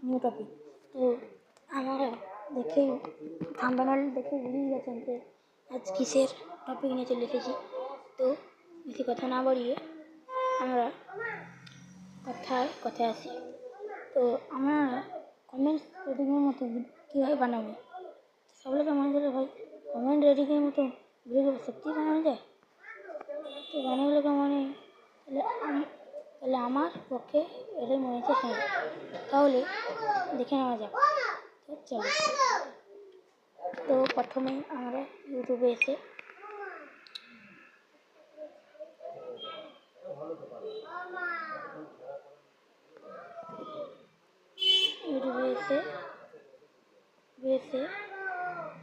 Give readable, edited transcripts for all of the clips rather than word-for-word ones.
New topic. তো আমরা দেখেই থাম্বনেল দেখে বুঝেই গেছেন যে আজ কিসের টপিক নিয়ে চলে এসেছি। তো বেশি কথা না বাড়িয়ে আমরা কথায় আসি। তো আমরা কমেন্ট রেটিংয়ের মতো কীভাবে বানাবো? সব লোকে মনে করে ভাই কমেন্ট রেটিংয়ের মতো ভিডিও সত্যি বানানো যায়? তো বানাগুলো কেমন? তাহলে আমার পক্ষে এটাই মনে হচ্ছে হ্যাঁ, তাহলে দেখে নেওয়া যাক। তো চলো। তো প্রথমে আমরা ইউটিউবে এসে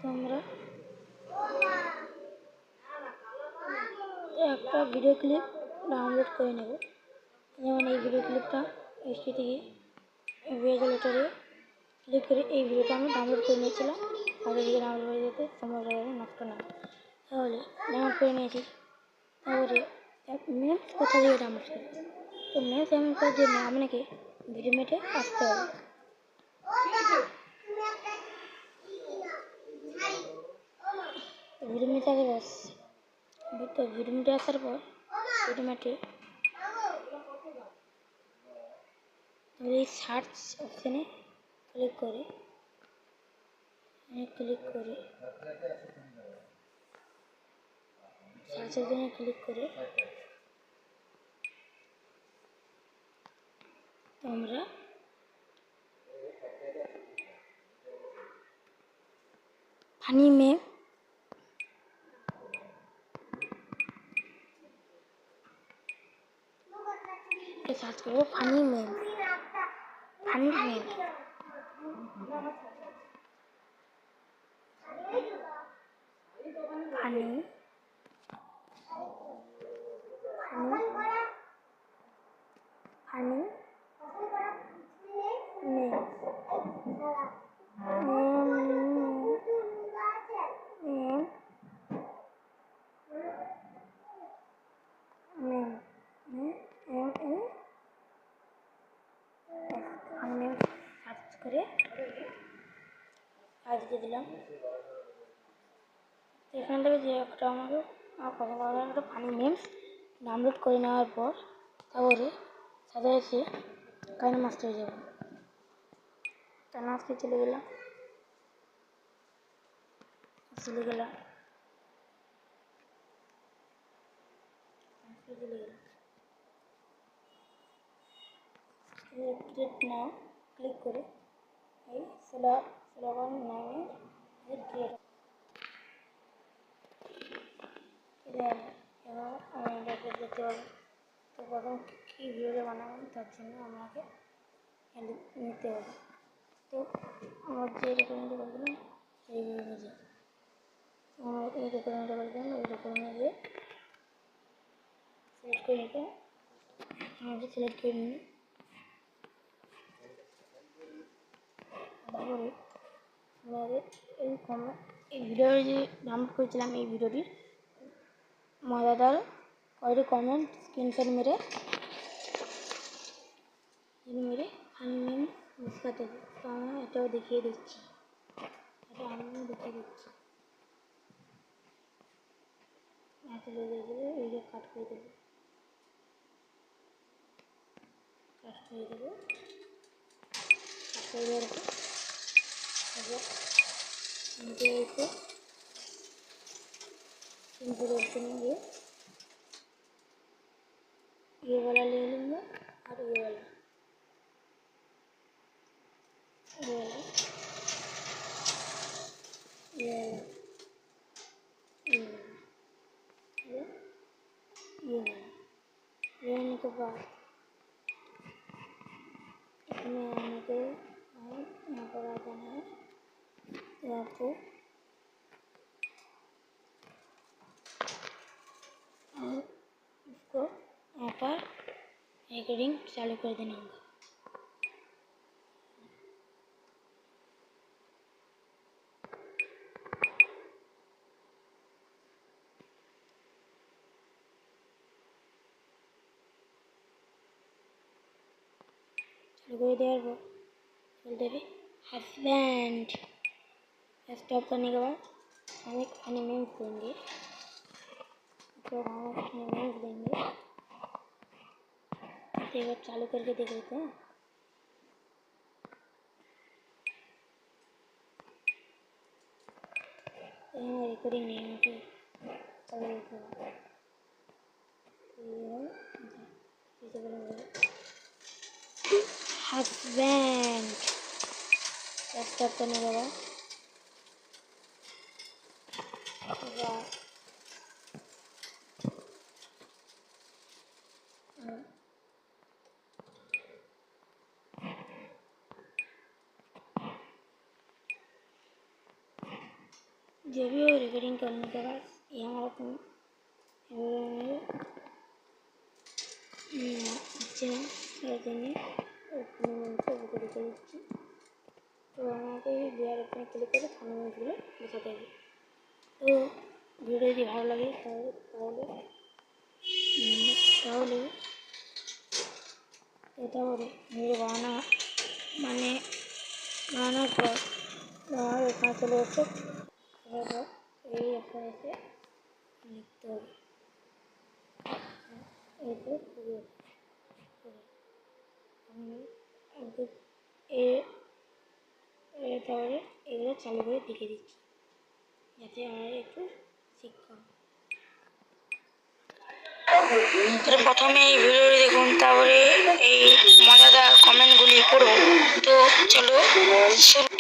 তোমরা একটা ভিডিও ক্লিপ ডাউনলোড করে নেব। যেমন এই ভিডিও ক্লিপটা এসটি থেকে ভিডিওলেটারে ক্লিক করে এই ভিডিওটা আমি ডাউনলোড করে নিয়েছিলাম। আগে দিকে ডাউনলোড হয়ে যেতে সময় লাগে নষ্ট না। তাহলে ডাউনলোড করে নিয়েছি। তারপরে মেমস কোথা থেকে ডাউনলোড করব? তো মেমস ডাউনলোড করার জন্য আপনাকে ভিডিও মেটে আসতে হবে। ভিডিও মেটে আগে ভিডিও মেটে আসার পর ভিডিও মেটে এই সার্চ অপশানে ক্লিক করে সার্চ অপশানে ক্লিক করে তোমরা ফানি মেম সার্চ করবো। ফানি মেম ফানি মেম সার্চ করে কাজ দিয়ে দিলাম। এখান থেকে যে একটা আমাকে একটা ফানি মেমস ডাউনলোড করে নেওয়ার পর তারপরে সাথে এসে কাইন মাস্টারে যাব। কাইন মাস্টারে চলে গেলাম। ক্রিয়েট নাও ক্লিক করে এই স্লোগান নামে ক্রিয়েট এবার আমি দেখতে পাবো। তো প্রথম কী ভিডিও বানাবো তার জন্য আমাকে নিতে হবে। তো আমার যে রেকমেন্ড করছিলাম সেইভাবে নিজে আমার এই রেকমেন্ডটা করছিলাম ওই রেকমেন্ডে গিয়ে সিলেক্ট করে নিতে আমাকে সিলেক্ট করে নিয়ে তারপরে আমাদের এই ভিডিওর যে ডাউনলোড করেছিলাম এই ভিডিওটির মজাদার কয়েকটি কমেন্ট স্ক্রিনশট মেরে আমি মুস্কাতে হবে। তো আমি এটাও দেখিয়ে দিচ্ছি। চলে গেলে এইটা কাট করে দেবো। ये वाला ले लूँगा और ये वाला लेने के बाद इसमें आने के बाद यहाँ पर आ जाना है। यहाँ पे और इसको यहाँ पर रिकॉर्डिंग चालू कर देना होगा। চালু করে দেওয়ার পর बोलते हुए हस्बैंड। स्टॉप करने के बाद हम एक फनी मीम्स देंगे, तो हम फनी मीम्स देंगे। तो एक बार चालू करके देख लेते हैं। रिकॉर्डिंग नहीं है हस्बैंड। स्टॉप करने के बाद जो भी हो रिकॉर्डिंग करने के बाद ये हमारा देंगे तो আমাকে দেওয়ার ওখানে ক্লিক করে সামনে জিনিসগুলো বসাতে হবে। তো ভিডিও যদি ভালো লাগে তাহলে ভিডিও বানানোর পর এখানে চলে এসে এই এখানে এসে লিখতে হবে তাহলে এগুলো চালু করে দেখে দিচ্ছি যাতে আমার একটু শিক্ষা। প্রথমে এই ভিডিওটি দেখুন, তারপরে এই মজাদার কমেন্টগুলি করব। তো চলো শুরু।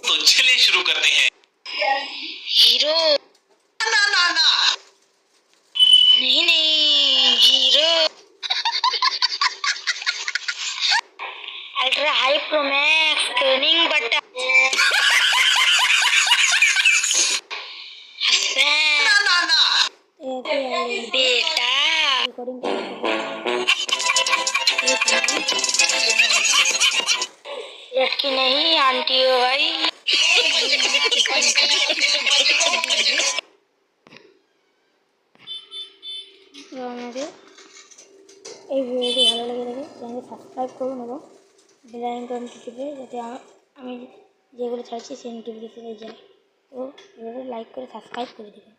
तो चलिए शुरू करते हैं। हीरो नहीं hero ultra high pro max turning button बेटा लड़की नहीं आंटी हो भाई। আমাদের এই ভিডিওটি ভালো লেগে থাকে চ্যানেল সাবস্ক্রাইব করুন এবং বেল আইকনটি টিপে যাতে আমি যেগুলো ছাড়ছি সেই নোটিফিকেশনে যায়। তো ভিডিওটি লাইক করে সাবস্ক্রাইব করে দেবেন।